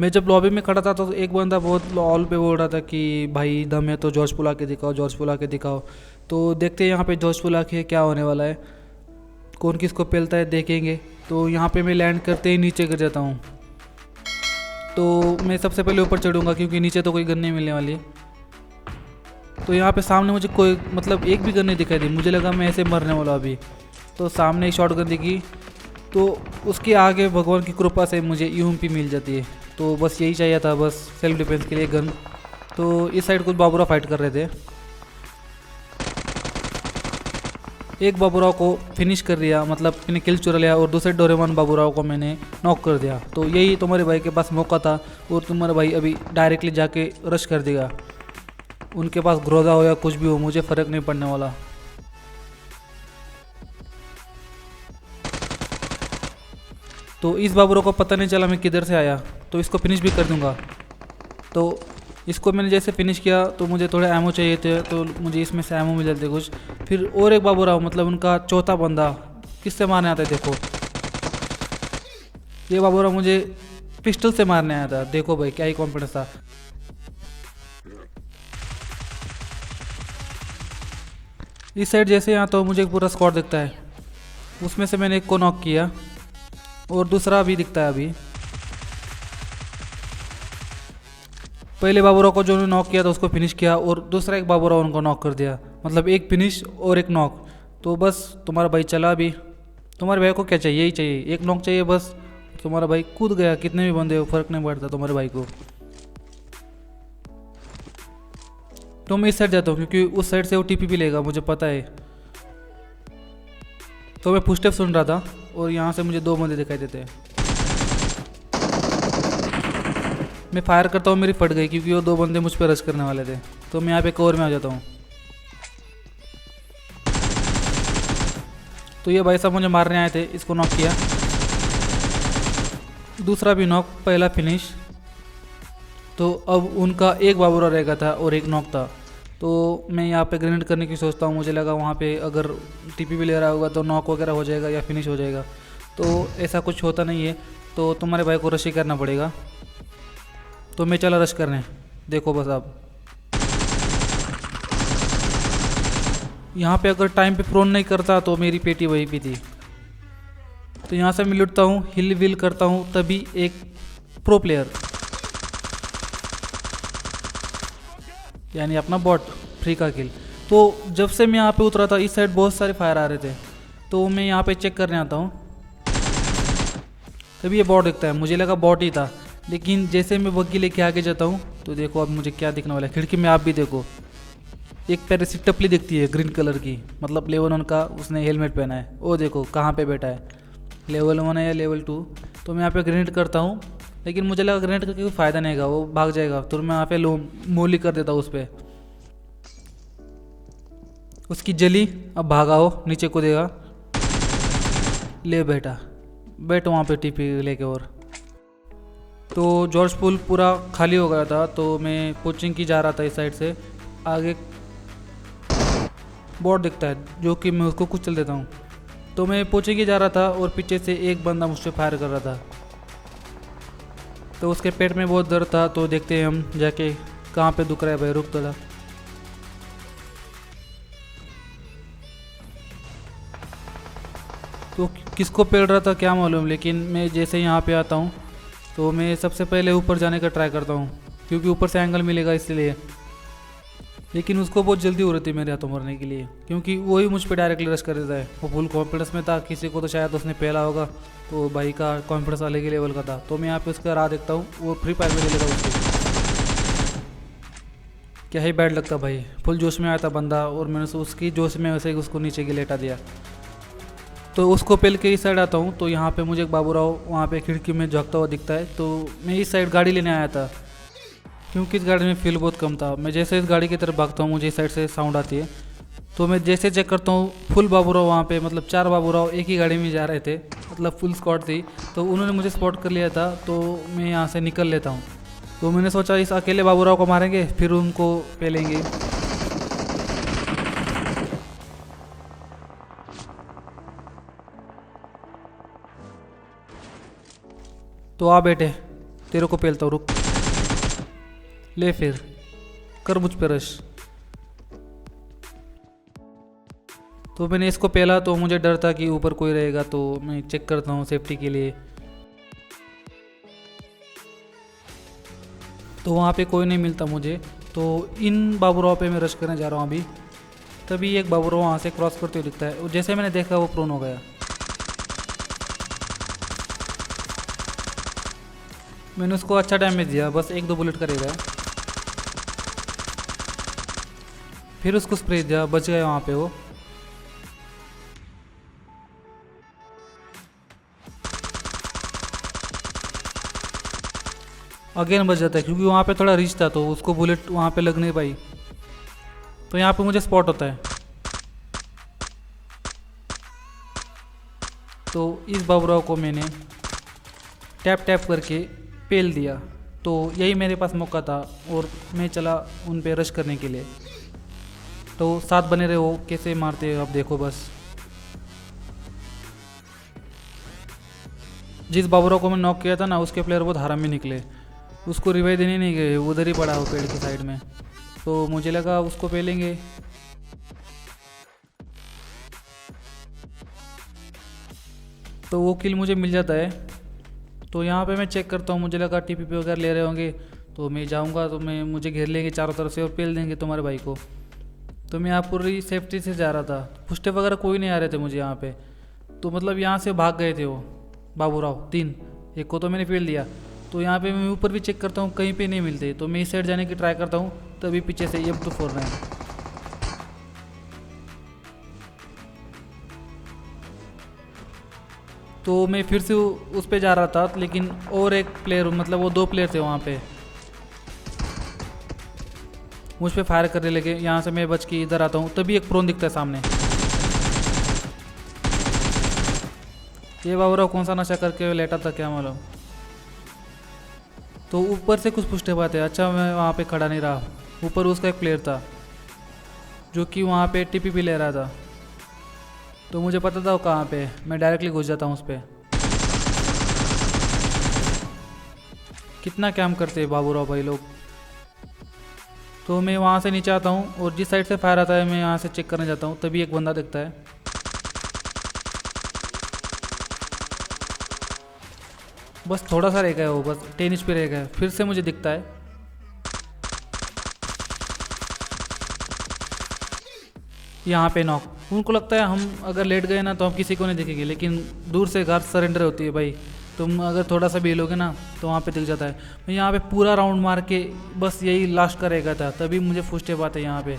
मैं जब लॉबी में खड़ा था तो एक बंदा बहुत ऑल पे बोल रहा था कि भाई दम है तो जॉर्ज पुला के दिखाओ, जॉर्ज पुला के दिखाओ। तो देखते हैं यहाँ पे जॉर्ज पुला के क्या होने वाला है, कौन किसको पेलता है देखेंगे। तो यहाँ पे मैं लैंड करते ही नीचे गिर जाता हूँ। तो मैं सबसे पहले ऊपर चढ़ूँगा क्योंकि नीचे तो कोई गन नहीं मिलने वाली। तो यहाँ पे सामने मुझे कोई मतलब एक भी गन नहीं दिखाई दी, मुझे लगा मैं ऐसे मरने वाला अभी। तो सामने एक शॉट गन दिखी, तो उसके आगे भगवान की कृपा से मुझे यूएमपी मिल जाती है। तो बस यही चाहिए था, बस सेल्फ डिफेंस के लिए गन। तो इस साइड कुछ बाबूराव फाइट कर रहे थे, एक बाबूराव को फिनिश कर दिया, मतलब मैंने किल चुरा लिया, और दूसरे डोरेमोन बाबूराव को मैंने नॉक कर दिया। तो यही तुम्हारे भाई के पास मौका था, और तुम्हारा भाई अभी डायरेक्टली जाके रश कर देगा। उनके पास ग्रोजा हो या कुछ भी हो, मुझे फ़र्क नहीं पड़ने वाला। तो इस बाबूराव को पता नहीं चला मैं किधर से आया, तो इसको फिनिश भी कर दूंगा। तो इसको मैंने जैसे फिनिश किया तो मुझे थोड़े एमो चाहिए थे, तो मुझे इसमें से एमो मिल जाते कुछ। फिर और एक बाबूराव, मतलब उनका चौथा बंदा किससे मारने आता है देखो। ये बाबूराव मुझे पिस्टल से मारने आया था, देखो भाई क्या ही कॉन्फिडेंस था। इस साइड जैसे यहाँ तो मुझे एक पूरा स्क्वाड दिखता है, उसमें से मैंने एक को नॉक किया और दूसरा भी दिखता है अभी। पहले बाबूराव को जो ने नॉक किया था उसको फिनिश किया, और दूसरा एक बाबूराव उनको नॉक कर दिया, मतलब एक फिनिश और एक नॉक। तो बस तुम्हारा भाई चला अभी। तुम्हारे भाई को क्या चाहिए, यही चाहिए, एक नॉक चाहिए बस। तुम्हारा भाई कूद गया, कितने भी बंदे हो फर्क नहीं पड़ता तुम्हारे भाई को। तो मैं इस साइड जाता हूँ क्योंकि उस साइड से वो टीपी भी लेगा, मुझे पता है। तो मैं फुटस्टेप सुन रहा था और यहाँ से मुझे दो बंदे दिखाई देते हैं। मैं फायर करता हूँ, मेरी फट गई क्योंकि वो दो बंदे मुझ पर रश करने वाले थे। तो मैं यहाँ पे कवर में आ जाता हूँ। तो ये भाई साहब मुझे मारने आए थे, इसको नॉक किया, दूसरा भी नॉक, पहला फिनिश। तो अब उनका एक बाबूराव रह गया था और एक नॉक था। तो मैं यहाँ पे ग्रेनेड करने की सोचता हूँ, मुझे लगा वहाँ पे अगर टीपी भी ले रहा होगा तो नॉक वगैरह हो जाएगा या फिनिश हो जाएगा। तो ऐसा कुछ होता नहीं है, तो तुम्हारे भाई को रश ही करना पड़ेगा। तो मैं चला रश करने, देखो बस आप यहाँ पे अगर टाइम पे प्रोन नहीं करता तो मेरी पेटी वहीं पे थी। तो यहाँ से मैं लुटता हूँ, हिल विल करता हूँ, तभी एक प्रो प्लेयर यानी अपना बॉट फ्री का किल। तो जब से मैं यहाँ पे उतरा था इस साइड बहुत सारे फायर आ रहे थे, तो मैं यहाँ पे चेक करने आता हूँ, तभी ये बॉट दिखता है। मुझे लगा बॉट ही था, लेकिन जैसे मैं बग्गी लेके आगे जाता हूँ तो देखो अब मुझे क्या दिखने वाला है। खिड़की में आप भी देखो, एक पैर से टपली दिखती है ग्रीन कलर की, मतलब लेवल 1 का उसने हेलमेट पहना है। वो देखो कहाँ पे बैठा है, लेवल 1 है या लेवल 2। तो मैं यहाँ पे ग्रेनेड करता हूँ, लेकिन मुझे लगा ग्रेनेड करके कोई फ़ायदा नहीं होगा, वो भाग जाएगा। तो मैं यहाँ पे मोली कर देता हूँ उस पर, उसकी जली। अब भागा हो, नीचे को देगा, ले बैठा, बैठ वहाँ पे टीपी लेके। और तो जॉर्ज पुल पूरा खाली हो गया था, तो मैं कोचिंग की जा रहा था। इस साइड से आगे बॉट दिखता है जो कि मैं उसको कुछ चल देता हूँ। तो मैं कोचिंग की जा रहा था और पीछे से एक बंदा मुझ पर फायर कर रहा था, तो उसके पेट में बहुत दर्द था। तो देखते हैं हम जाके कहाँ पे दुख रहा है भाई, रुक थोड़ा। तो किसको पेल रहा था क्या मालूम, लेकिन मैं जैसे यहाँ पे आता हूँ तो मैं सबसे पहले ऊपर जाने का ट्राई करता हूँ क्योंकि ऊपर से एंगल मिलेगा इसलिए। लेकिन उसको बहुत जल्दी हो रही थी मेरे हाथों मरने के लिए, क्योंकि वही मुझ पर डायरेक्टली रश कर देता है। वो फुल कॉन्फिडेंस में था, किसी को तो शायद उसने पहला होगा, तो भाई का कॉन्फिडेंस अलग ही लेवल का था। तो मैं यहाँ पे उसका राह देखता हूँ, वो फ्री फायर में ले लेता उसको। क्या ही बैड लगता भाई, फुल जोश में आया था बंदा और मैंने उसकी जोश में वैसे ही उसको नीचे की लेटा दिया। तो उसको पेल के इस साइड आता हूँ, तो यहाँ पे मुझे एक बाबूराव वहाँ पे खिड़की में झाँकता हुआ दिखता है। तो मैं इस साइड गाड़ी लेने आया था क्योंकि इस गाड़ी में फ्यूल बहुत कम था। मैं जैसे इस गाड़ी की तरफ भागता हूँ मुझे इस साइड से साउंड आती है, तो मैं जैसे चेक करता हूँ फुल बाबूराव वहाँ पे, मतलब 4 बाबूराव एक ही गाड़ी में जा रहे थे, मतलब फुल स्क्वाड थी। तो उन्होंने मुझे स्पॉट कर लिया था, तो मैं यहाँ से निकल लेता हूँ। तो मैंने सोचा इस अकेले बाबूराव को मारेंगे फिर उनको पेलेंगे। तो आ बेटे, तेरे को पेलता हूँ, रुक। ले फिर कर मुझ पे रश। तो मैंने इसको पेला तो मुझे डर था कि ऊपर कोई रहेगा, तो मैं चेक करता हूँ सेफ्टी के लिए। तो वहाँ पे कोई नहीं मिलता मुझे, तो इन बाबूराव पे मैं रश करने जा रहा हूँ अभी। तभी एक बाबूराव वहाँ से क्रॉस करते हुए दिखता है, और जैसे मैंने देखा वो प्रोन हो गया। मैंने उसको अच्छा डैमेज दिया, बस 1-2 बुलेट करेगा। फिर उसको स्प्रे दिया, बच गया वहाँ पे वो। अगेन बच जाता है, क्योंकि वहाँ पे थोड़ा रिच था तो उसको बुलेट वहाँ पे लग नहीं पाई। तो यहाँ पे मुझे स्पॉट होता है, तो इस बाबूराव को मैंने टैप टैप करके पेल दिया। तो यही मेरे पास मौका था और मैं चला उन पे रश करने के लिए। तो साथ बने रहे हो, कैसे मारते हो आप देखो बस। जिस बाबूराव को मैं नॉक किया था ना, उसके प्लेयर बहुत हरामी निकले। उसको रिवाइव देने नहीं गए, उधर ही पड़ा हो पेड़ की साइड में। तो मुझे लगा उसको पेलेंगे। तो वो किल मुझे मिल जाता है। तो यहाँ पे मैं चेक करता हूँ, मुझे लगा टीपीपी वगैरह ले रहे होंगे, तो मैं जाऊँगा तो मुझे घेर लेंगे चारों तरफ से और पेल देंगे तुम्हारे भाई को। तो मैं यहाँ पूरी सेफ्टी से जा रहा था, पुष्टे वगैरह कोई नहीं आ रहे थे मुझे यहाँ पे। तो मतलब यहाँ से भाग गए थे वो बाबूराव 3, एक को तो मैंने पेल दिया। तो यहाँ पे मैं ऊपर भी चेक करता हूँ, कहीं पे नहीं मिलते। तो मैं इस साइड जाने की ट्राई करता हूँ, तभी पीछे से M249। तो मैं फिर से उस पे जा रहा था, लेकिन और एक प्लेयर, मतलब वो 2 प्लेयर थे वहाँ पे, मुझ पे फायर करने लगे। यहाँ से मैं बच के इधर आता हूँ, तभी एक प्रोन दिखता है सामने। ये बाबूराव कौन सा नशा करके लेटा था क्या मालूम। तो ऊपर से कुछ पुष्टे बात है। अच्छा, मैं वहाँ पे खड़ा नहीं रहा, ऊपर उसका एक प्लेयर था जो कि वहाँ पे टीपीपी ले रहा था। तो मुझे पता था वो कहाँ पे, मैं डायरेक्टली घुस जाता हूँ उस पर। कितना काम करते हैं बाबूराव भाई लोग। तो मैं वहाँ से नीचे आता हूँ और जिस साइड से फायर आता है मैं यहाँ से चेक करने जाता हूँ, तभी एक बंदा दिखता है। बस थोड़ा सा रह गया वो, बस 10 इंच पे रह गया। फिर से मुझे दिखता है, यहाँ पे नॉक। उनको लगता है हम अगर लेट गए ना तो हम किसी को नहीं दिखेंगे, लेकिन दूर से घर सरेंडर होती है भाई। तुम अगर थोड़ा सा भी हिलोगे ना तो वहाँ पे दिख जाता है। मैं यहाँ पे पूरा राउंड मार के बस यही लास्ट करेगा था, तभी मुझे फुल स्टेप आते यहाँ पे।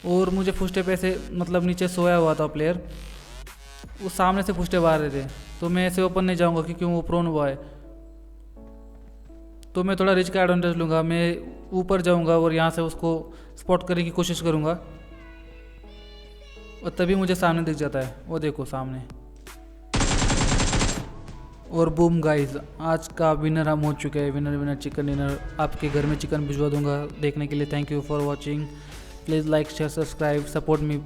और मुझे फुल स्टेप ऐसे, मतलब नीचे सोया हुआ था प्लेयर, वो सामने से फुल स्टेप आ रहे थे। तो मैं ऐसे ओपन नहीं जाऊँगा क्योंकि वो प्रोन हुआ है। तो मैं थोड़ा रिच का एडवांटेज लूँगा, मैं ऊपर जाऊँगा और यहाँ से उसको स्पॉट करने की कोशिश करूँगा। और तभी मुझे सामने दिख जाता है, वो देखो सामने। और बूम गाइस, आज का विनर हम हो चुके हैं। विनर विनर चिकन डिनर, आपके घर में चिकन भिजवा दूंगा। देखने के लिए thank you for watching. Please like share subscribe, support me.